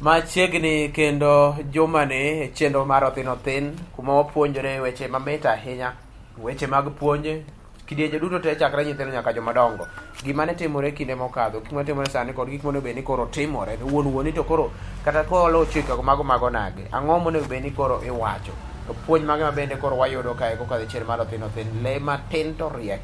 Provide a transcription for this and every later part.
Machiegni kendo jumani chenro mar Othin kuma wapuonjore weche mamit ahinya, weche mag puonj kidienje duto te chakre nyithindo nyaka jomadongo. Gima ne timore kinde mokadho, gik matimore sani kod gik monego bed ni koro timore. Wuon to koro kata kolo chike mago nage. Ang'o monego bed ni koro iwacho? To puonj mage mabende koro wayudo kae kokadho chenro mar Othin, le matin to riek.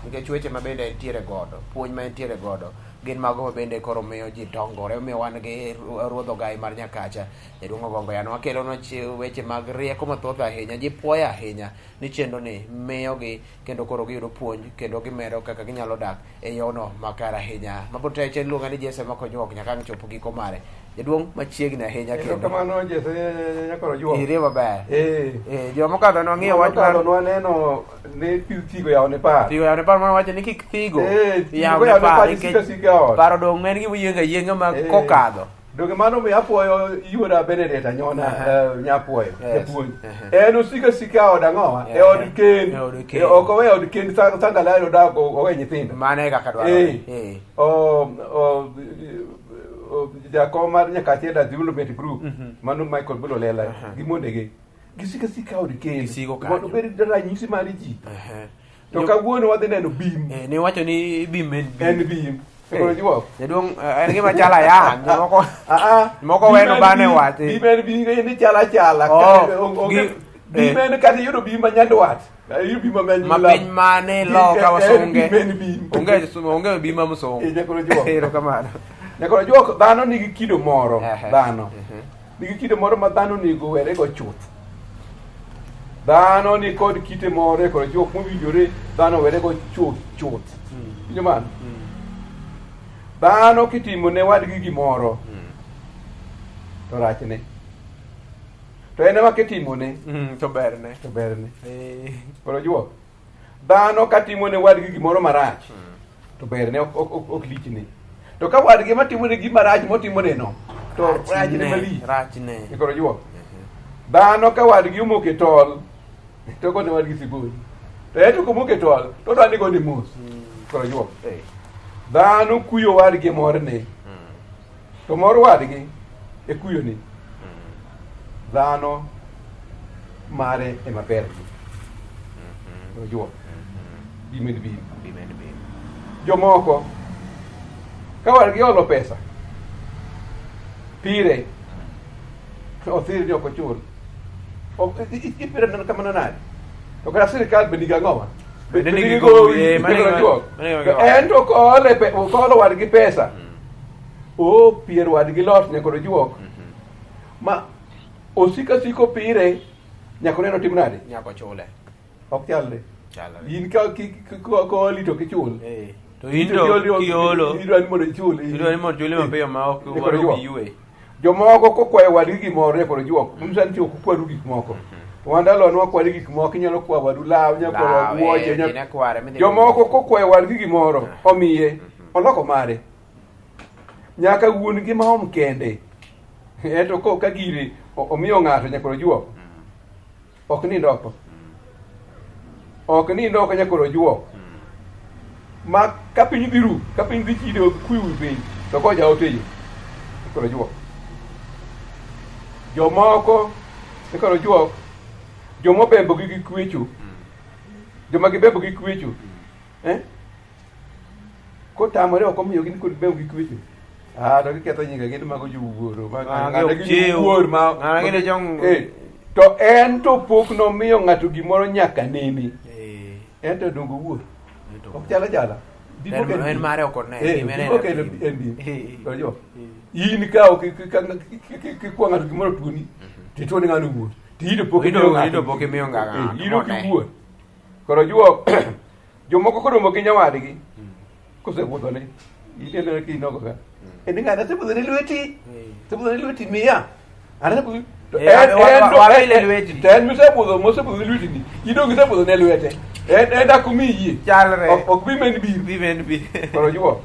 Nikech weche mabende entiere godo, puonj ma entiere godo gin mago mabende koro miyo ji dongore, omiyo wan gi ruodh ogai mar Nyakacha Jaduong' Ogongo Yano wakelonwa weche mag rieko mathoth ahinya. Ji puoyo ahinya ni chenro ni miyogi kendo koro giyudo puonj kendo gimedo kaka ginyalo dak e yono makare ahinya. Mabute chen luonga ni Jesse Makonyuok nyaka ang' chopo giko mare. Jaduong' machiegni ahinya kendo. Kamano Jesse nyakoro juo. Iriyo maber. Joma mokadho nong'iyo wach mar nwaneno ne thigo yawo ne par. Thigo yawo ne par mana wacho ni kik thigo yawo ne par nikech paro dong' en gima yienga ma kokadho. Doge mano mi apuoyo Yuora Benedict Anyona nyapuoyo japuonj. En osika od ang'owa e od kend. Ok owe od kend Sangalali odak owe nyithindo. Mane kaka dwarore. Jakom mar Nyakacha Development Group mano Michael Bololela gi mondegi gisika od kend mondo bed ranyisi mar ji. To kawuono wadhi neno bim. Ne wacho ni bim en bim. Jaduong' en gima chala yan moko weno bane wach bimen binge ni chala bimen kati yudo bima nyandwat yudo bima mapiny mane loka wasunge onge bima msonge ero kamano. Nyakoro juok dhano nigi kido moro nigi kido moro ma dhano nigo were go chuth. Dhano ni kod kite moro koro juok mowinjore dhano were go chuth man. Dhano kitimo ne wadgi gimoro to rachne to en ema kitimone to berne koro juok dhano katimo ne wadgi gimoro marach to berne ok lichne. To ka wadgi matimone gima rach motimone no to rachne koro juok dhano ka wadgi omoke tol to kone wadgi siboi to eto komoke tol to dwani gone mos koro juok dhano kuyo wadgi morne to mor wadgi e kuyo ni dhano mare e mabergi ojuo bimen jomoko ka wadgi olo pesa pire othir ni okochul ipire nan kamano nade to kata sirikal bende gang'owa en to kolo wadgi pesa pier wadgi lot nyakoro juok ma osiko pire nyako neno tim nade nyako chule ok chalre in koli to kichul to indo kiolo idwani mondo ichul mapiyo ma ok yue. Jomoko kokwayo wadgi gimoro nyakoro juok msani ti okukwaru gik moko wandalo nwa kwari gik moko inyalo kwa wadu law nyakoro wuoche jomoko kokwayo wadgi gimoro omiye oloko mare nyaka wuon gi maom kende eto ko ka gire omiyo ng'ato nyakoro juok ok nindo nyakoro juok ma kapiny dhiru kapiny dhi chido kuyu piny to ko jaoteyo nyakoro juok jomoko nyakoro juok joma bembo gi kwecho joma gibembo gi kwecho kotamore ok omiyo gin kod bembo gi kwecho to giketho nyinga gin mago jowuoro to en to pok nomiyo ng'ato gimoro nyaka neni en to dongo wuor ok chala en mare okone in ka kikwa ng'ato gimoro tuoni tituoni ng'ano wuor tido pok imiyo ng'ato ido kiwuor koro juok jomoko kodomo gi nyawadgi kosewuodhone itendone kinogo ka en ng'ana sebudhone lweti miya en misebudho mosebudhone lwetini idong isebudhone lwete en dakomiyie ok bimen bir koro juok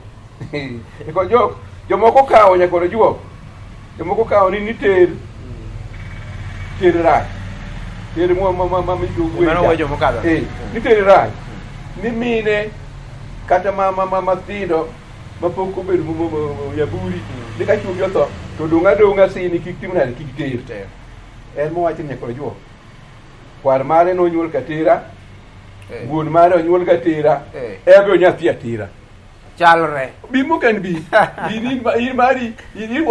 jomoko kawo nyakoro juok jomoko kawo ni ter rach ter nitere rach ni mine kata mathindo mapok obedo yaburi ni ka chwogi otho to dong' sini kik tim nade kik ter en mowacho nyako juok kwar mare nonyuol katera wuon mare onyuol katera ebe onyathi atera chalre bimo kan bi in mari in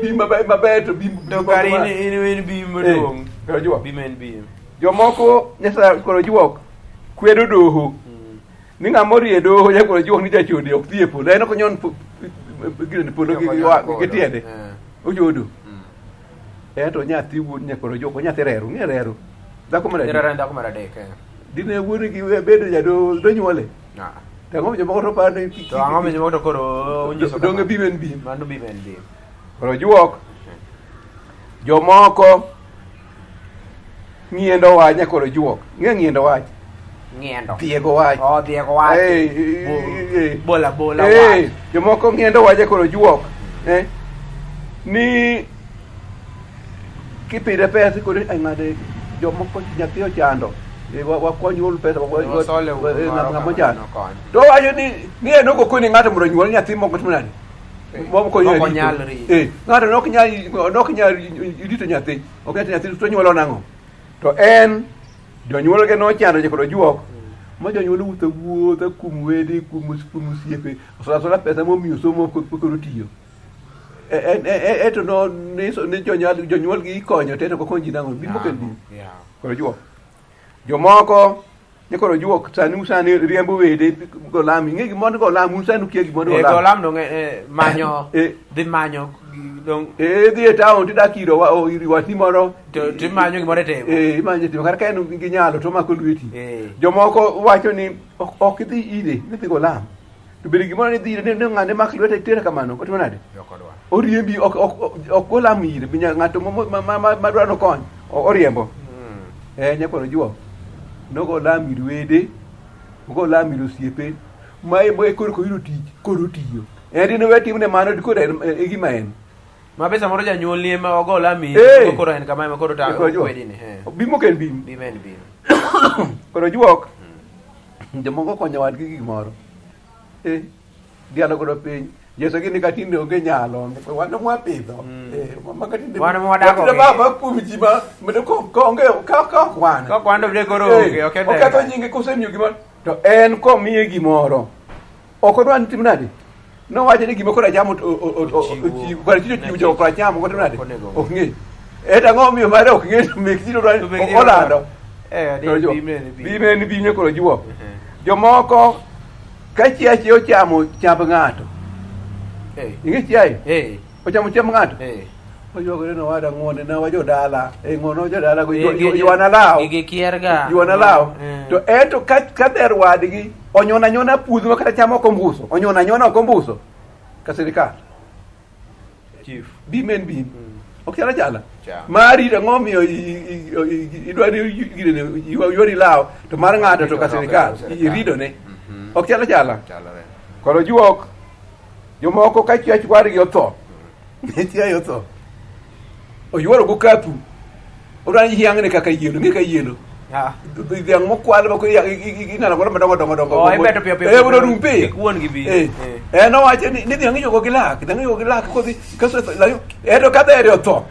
bi maber to bim to kar in bim modong koro juok bimen bim jomoko nyasa koro juok kwedo doho ni ng'ama orie doho nyakoro juok ni jachode ok dhi e polo en ok nyon polo gi tiende ojodo to nyathi wuon nyakoro juok nyathi reru ng'e reru dhako mar adek dine wuon gi bedo jadoho donyuole to ang'o jomoko to paro ni to ang'o jomoko to koro onyiso donge bimen bim mano bimen bim koro juok jomoko ng'iendo wach nyakoro juok ng'iendo wach thiego wach thiego wach bola wach jomoko ng'iendo wach koro juok ni kipide pesa koro ng'ade jomoko nyathi ochando wakonyuol pesa ng'ama ochando to wacho ni en ok okoni ng'ato mondo onyuol nyathi moko timo nade ng'ato nok nyal rito nyathi ok nyati nyathi to nyuolo nang'o to en jonyuol ge nochando nyakoro juok ma jonyuol wuotho kum wede kum osiepe osola pesa momiyo somo koro tiyo eto no ni jonyuol gi ikonyo te to kokony ji nang'o bimo kendi koro juok jomoko nyakoro juok sani riembo wede go lam ing'e gimondo go lam un sani ukia gimondo go lam dong manyo dhi manyo dong dhi e town tidak iro wati moro to manyo gimoro timo imanyo timo kar ka en gi nyalo to mako lweti jomoko wacho ni ok idhi ire idhi go lam to bende gimoro ni dhi ne ng'ane mak lwete tere kamano kotimo nade oriembi ok go lam ire ng'ato madwa nokony oriembo nyakoro juok nogo lam ir wede ogo lam ir osiepe ma koro yudo tich koro tiyo en dine we timne mano koro e gima en ma pesa moro janyuol ni ema ogo lam ir koro en kama ema koro ta wedine bimo ken bim koro juok jomoko konyo wadgi gimoro dialo godo piny Yeso gini katinde onge nyalo wano mwapidho wano mwadako baba kumjima mede ko onge ka kwana ka kwando bide koro onge okay o kato nyinge kusemiyo gimoro to en ko miye gimoro oko dwan tim nade no waje ni gimoro jamo chiwo kwara chiwo jo kwa chamo ko nade ok ngi eta ngo miyo mare ok ngi mek chiwo dwan olando bime ni bime koro juo jomoko ka chiachi ochamo chamb ng'ato ing'e chiaye ochamo chiamb ng'ato oyuagore no wada ng'wone na wajo dala ng'wono jodala go ywana law ywana law to eto ka der wadgi onyona nyona puodho ma kata chamo kombuso onyona nyona kombuso ka sirikal chief bimen bim ok chala mari da ngomiyo idwani gine yori law to mar ng'ato to ka sirikal irido ne ok chala koro juok jomoko ka chiach wargi otho chiaye otho oyuoro go kapu odwani hiang'ne kaka yielo ng'e ka yielo dhiang' mokwal mako inano godo madongo bro rumpe en owacho ni dhiang' iyogo gi lak kodhi eto ka dhere otho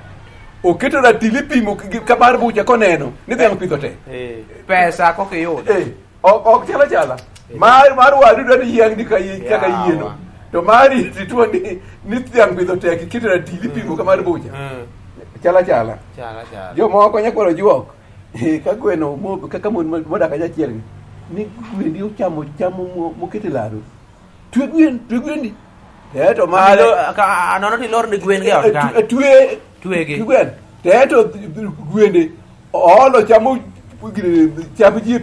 oketo ratil ipimo ka mar bucha koneno ni dhiang' pidho te pesa kokiyudo ok chala mar wadu dwani hiang'ni kaka yieno to mari tituo ni dhiang' pidho tek iketo ratil ipimo ka mar bucha chala jomoko nyakoro juok ka gweno kaka mon modak achiel ni gwendi ochamo mokete laro twe gwendi to mare anono ti lor ni gwen ge ot ka twe gwen to gwende olo chamo ji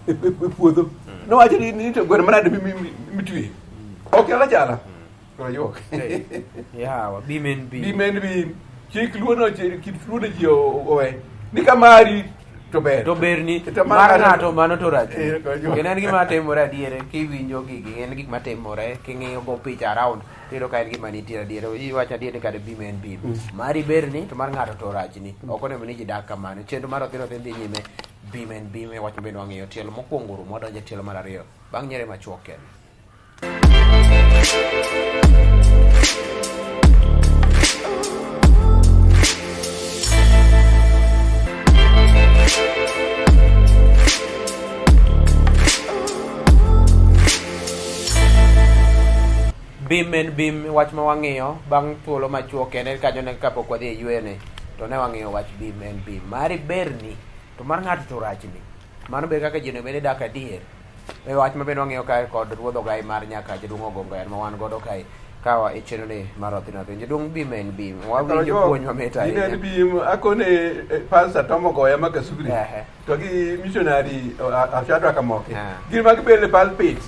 e puodho no wacho ni to gwen manade mitwe ok chala koro juok yawa bimen bi chik luono kit luono ji owe ni kamari to berni mar ng'ato mano to rach kendo en gima timore adiere kiwinjo gigi en gik matimore king'iyo go picha around tiyudo ka en gima nitie adiere iwacho adiere kade bim en bim mari berni to mar ng'ato to rachni ok onego ni ji dak kamano chenro mar Othin Othin dhi nyime bim en bim e wach mabende wang'eyo. Tielo mokwongo rum, wadonjo e tielo mar ariyo bang' nyere machuok kende. Bim en bim wach ma wang'iyo bang' thuolo machuok kende kanyo ne kapok wadhi e yuene to ne wang'iyo wach bim en bim. Mari berni to mar ng'ato to rachni. Mano be kaka ji onego bed dak adier. E wach ma bende wang'iyo kae kod ruodh ogai mar nyaka Jaduong' Ogongo en ma wan godo kae kawa e chenro ni mar Odhino Odhiny. Jaduong' bim en bim. Wawinjo puonj mamit ahinya. Bim en bim akone Pastor Tom Ogoya Makasugri. To gi missionary Shadrack Amoke. Gin mag bele pulpit.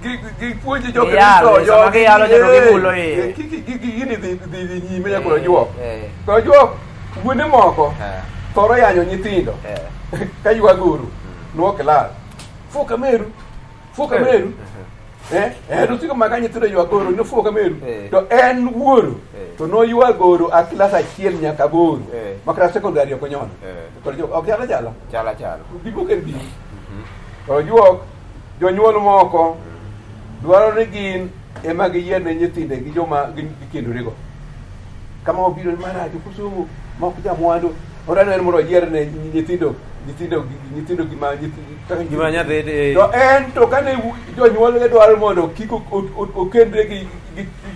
Gi puonji jo Kristo jo gi yalo jo gi mulo e gini dhi nyime ya koro juok wuone moko thoro yanyo nyithindo ka ywa guru nuo kilal fuka meru to siko maka nyithindo ywa guru no fuka meru to en wuoro to no ywa guru a klas achiel nyaka guru makra secondary ko nyono koro juok ok chala bibo ken bi to juok jonyuol moko dwaro ni gin ema giyiene nyithinde gi joma gikendorego kama obiro marajo kusomo ma ok jamwandu orano en moro yierne nyithindo gima nyathi to en to kane jonyuol ge dwaro mondo kik okendre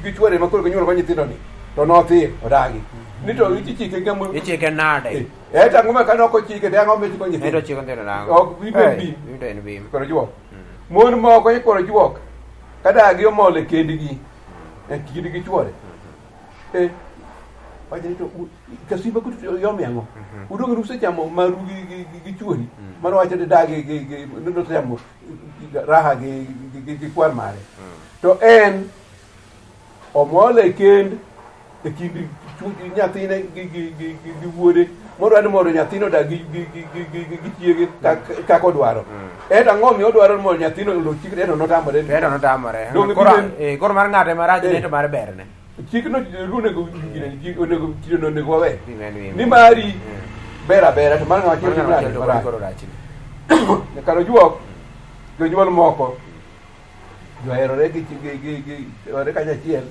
gi chwore makoro gonyuol go nyithindo ni to nodhi odagi ni to ichike gamo ichike nade tango ma kane ok ochike de ang'o mechiko nyithindo chiko nyithindo nango ok bibe en bim koro juok mon moko ikoro juok kadagi omole kendgi kindgi chwore wachni to kasimba kuto yomiango udong ruse chamo maru gi chwori mano wacho de dagi no chamo raha gi kwar mare to en omole kend e kind nyathine gi wuode moro ani mondo nyathino da gi chiege kako dwaro eta ngomi odwaro mondo nyathino lo chikre eno notamore koro mar ng'ate marach ne to mar berne chikno runego onego wawe ni mari bera to mar ng'ato karo juok jonyuol moko joherore gi ore kanyachiel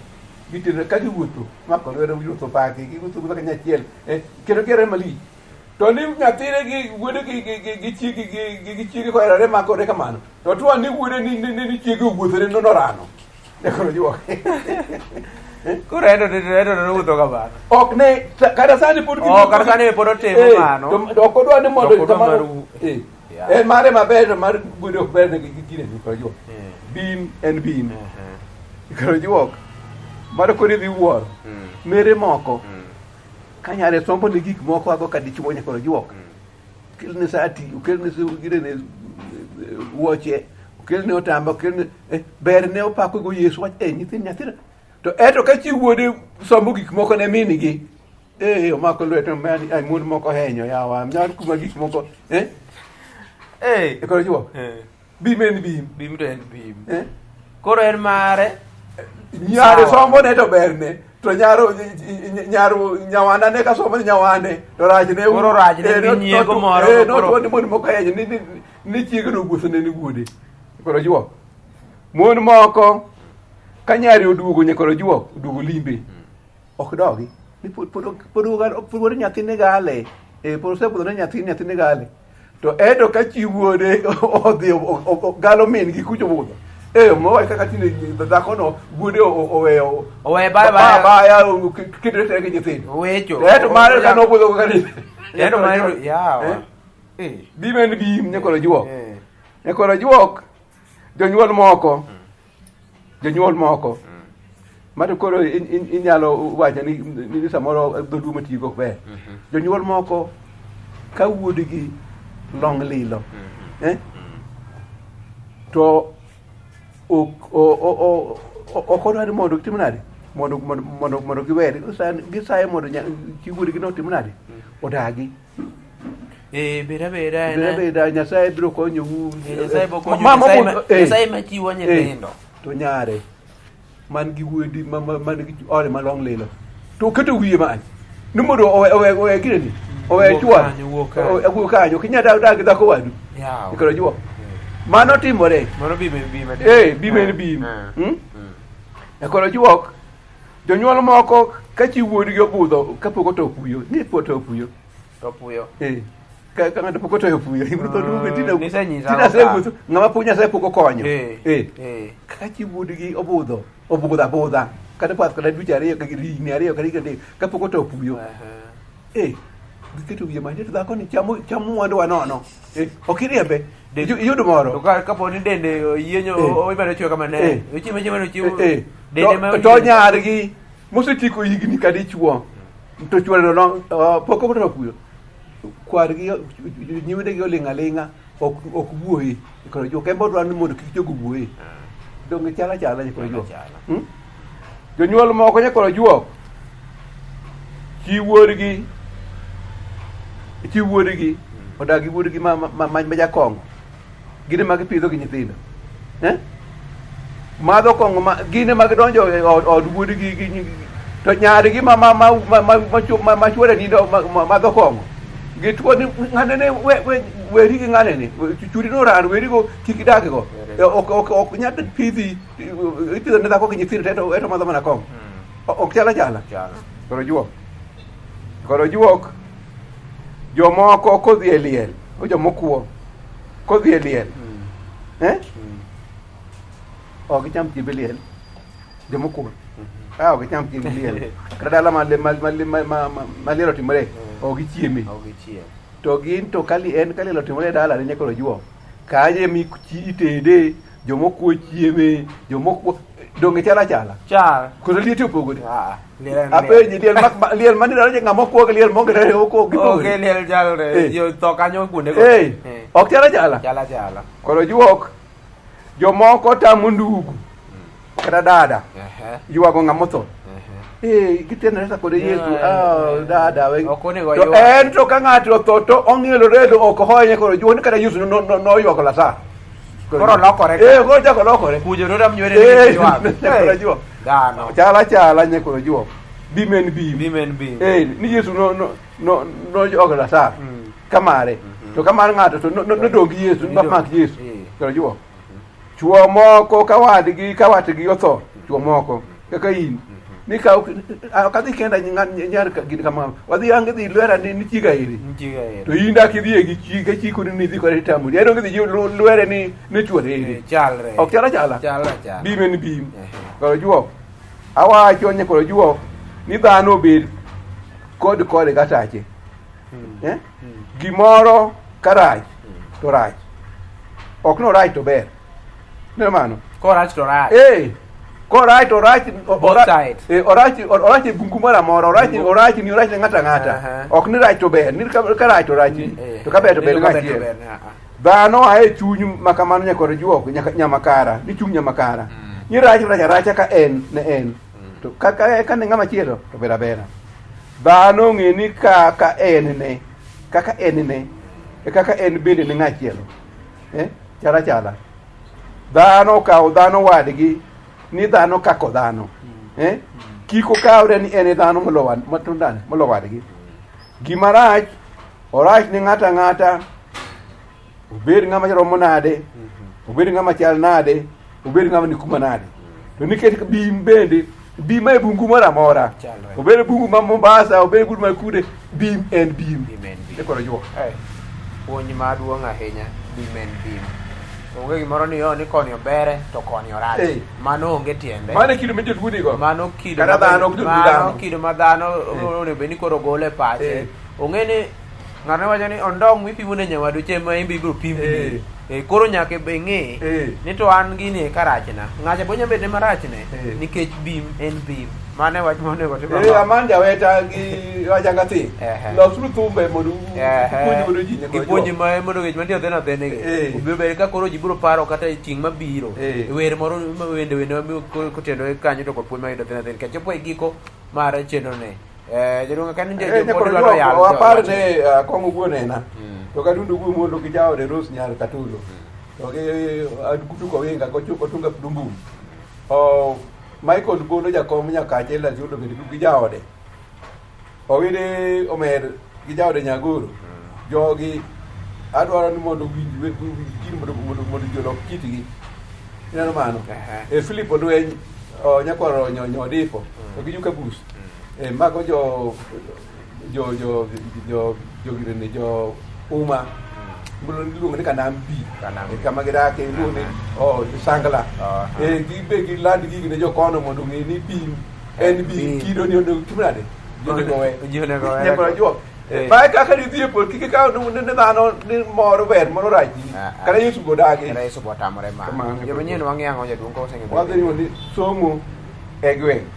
gitire ka giwuotho mako lwedo wuotho paki giwuotho kanyachiel kendo kere malich to ni nyathine gi wuode gi chiege koherore makore kamano to tuwa ni wuode ni chiege owuothore norano koro juok koro endo nowuotho kamano ok ne kata sani pod otimo mano to ok odwa ni mondo kamano en mare maber to mar wuode ok ber ne gine koro juok bim en bim koro juok mar kori dhi wuoro mere moko kanyare sombo ne gik moko ago kadichuo nyakoro juok kelne sati kelne girene wuoche kelne otamba kelne ber ne opako go Yesu wach nyathina to eto ka chi wuode sombo gik moko ne minigi omako lweto mani ai mon moko henyo yawa nyar kuma gik moko koro juok bim en bim to en bim koro en mare nyare sombo ne to berne to nyaro nyawanda ne ka sombo nyawande to rajne koro rajne nyiego moro no to mon moko henyo ni chiege no guthne ni wuode koro juok mon moko kanyari oduogo nyakoro juok oduogo limbe ok dogi ni pod nyathine gale pod sepudho ne nyathine gale to eto ka chi wuode odhi galo min gi kucho budho mowa kaka tine dhakono wuode oweyo baya kidre gi nyithindo wecho eto mare ka nobudho kani eto mare yawa bim en bim nyakoro juok jonyuol moko mato koro inyalo wacho ni samoro dhodu matigo ok ber jonyuol moko ka wuodgi long lilo to ok odwani mondo gitim nade mondo giwere gisaye mondo chi wuodgi no tim nade odagi beda Nyasaye biro konyou Nyasaye machiwo nyithindo to nyare man gi wuodi man gi ore malong lilo to keto wiye man ni mondo owe gireni owe chuor wuok kanyo kinya dak dhako wadu koro juo mano timore bime koro juok jonyuol moko ka chi wuodgi obudho kapok oto puyo ni poto puyo ka ng'ato pok otoyo puyo tina sebutho ng'ama pok Nyasaye pok okonyo ka chi wuodgi obudho abudha kata path kata dweche ariyo higni ariyo kata higni adek kapok oto puyo giketo wiye manje to dhako ni cham mwanduwa nono ok iriembe iyudo moro kapo ni dende yienyo ibaro chwe kama ne to nyargi mosetieko higni kadichuo to chwereno pok oto puyo kwargi nyiwedegi oling' aling'a ok wuoyi koro jo kembo dwaro ni mondo kik jogo wuoyi donge chala nyakoro juok jonyuol moko nyakoro juok chi wuodgi odagi wuodgi ma jakong'o gine ma gipidho gi nyithindo madho kong'o gine ma gidonjo e od wuodgi to nyargi ma chuore nindo madho kong'o gitwo ni ng'anene weri gi ng'anene churi no ran weri go kik idake go ok nyaka pidhi ipidho ne dhako gi nyithindo eto madho mana kong'o ok chala koro juok jomoko kodhi e liel jomokuo kodhi e liel ok gicham chiembe liel jomokuo ok gicham chiembe liel kata dala maliel otimore ok gichieme to gin to kaliel otimore dala ne nyakoro juok kanye mi itede jomokuo chieme jomokuo donge chala koso lieti opogore apenji liel manidaro ng'ama kuogo liel mongere ok liel chalre yo to kanyo kuonde go ok chala koro juok jomoko tamo ndugu kata dada ywago ng'ama otho gitenore sa kode Yesu dada to en to ka ng'ato otho to ong'ielo redo ok hoye koro juok ni kata Yesu noywago Lazaro koro lokore koro chako lokore pujo no dam nywere ni wa koro juok dano chala nyakoro juok bimen ni Yesu no jogo Lazaro kamare to kamar ng'ato to nodongi Yesu mak Yesu koro juok chuo moko kawatgi otho chuo moko kaka in ni kadhi kenda nyar gini kama wadhi ange dhi lwera ni chiga iri to in dak idhi gi chiga chiko ni dhi kore tamuri ero dhi lwere ni chuore iri chalre ok chala bim koro juok awacho nyakoro juok ni dhano obed kode gatache gimoro karach to rach ok no rach to ber ne mano korach to rach korach orach e bungu moro amora orach ni orach ne ng'ata ok ni rach to ber ni karach to rach to kaber to ber ng'achiel dhano ae chuny makamano nyakoro juok nyamakara ni chuny nyamakara ni rach ka en to ka ne ng'ama chielo to bera dhano ng'e ni kaka en ne e kaka en bende ne ng'achielo chala dhano kawo dhano wadgi ni dhano kako dhano kiko kawre ni en dhano molo wadgi gima rach orach ni ng'ata obed ng'ama romo nade obed ng'ama chal nade obed ng'ama ni kuma nade to nikech bim e bungu moro amora obed bungu ma Mombasa obed bungu ma kude bim e koro juok puonj maduong' ahinya bim onge gimoro ni koni obere to koni orach mano onge tiende mano kido mejo dwudi go mano kido ma dhano onego bed ni koro gole pache onge ni ng'ano wacho ni ondong' mipimo ne nyawadu chiemo ma imbe ibiro pimni koro nyaka be ng'e ni to an gini karachna ng'acha bo nyabede marachne nikech bim en bim mane wach monego tim aman jaweta gi wachanga thi losru thumbe mondo puonj ma mondo gech mantie dhena dhene obiro ka koro ji biro paro kata ting' mabiro wer moro wende kotendo kanyo to kod puonj ma yudo dhena dhene kech chopo e giko mar chenro ne jodonga kan apar ne kong'o wuonena to kadundu gu mondo gijaode Rose nyar Katulo to kutu ko winga ko chuko tunga dumbu Michael Gono jakom nyakache la judo gi gijaode owide omer gi jaode Nyagoro jogi adwaro ni mondo winj gin mondo jolok kitgi ineno mano Philip Olweny nyakwaro nyodipo to gi Jukabus mago jogirene jo uma iluongo ni Kanam Pi kama gidake iluongo ni Sangla gibe giland gigi ne jokono mondo ng'e ni bim en bim kido ni onego tim nade nyakora juok bae kaka nidhi e pol kik ikaw ni dhano ni moro ber moro rach kata Yesu bodagi Yesu botamore ma jomanyien wang'iang'o jaduong' ko oseng'e wadhi ni somo e gweng'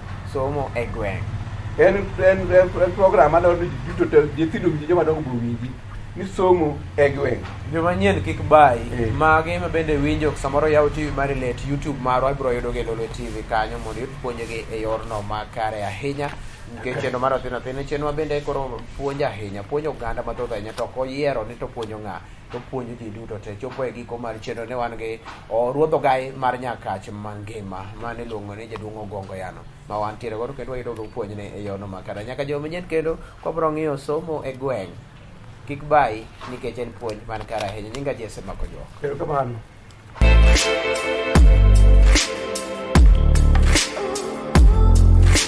en program madwaro ni duto te nyithindo winji jomadongo bro winji ni somo e gweng' jomanyien kik bai magi ma bende winjo samoro yaw TV mar Let YouTube marwa ibiro yudo gi Lolwe TV kanyo mondo ipuonjgi e yorno makare ahinya nikech chenro mar Othin Othin chenro bende koro puonjo ahinya puonjo oganda mathoth ahinya to ok oyiero ni to puonjo ng'a to puonjo ji duto te chopo e giko mar chenro ne wan gi ruodh ogai mar Nyakach mangima mane iluongo ni Jaduong' Ogongo Yano ma wantiere godo kendo wayudo go puonjne e yorno makare nyaka jomanyien kendo kwabiro ng'iyo somo e gweng' kik bai nikech en puonj man kare ahinya nyinga Jesse Mako Jok. Erokamano.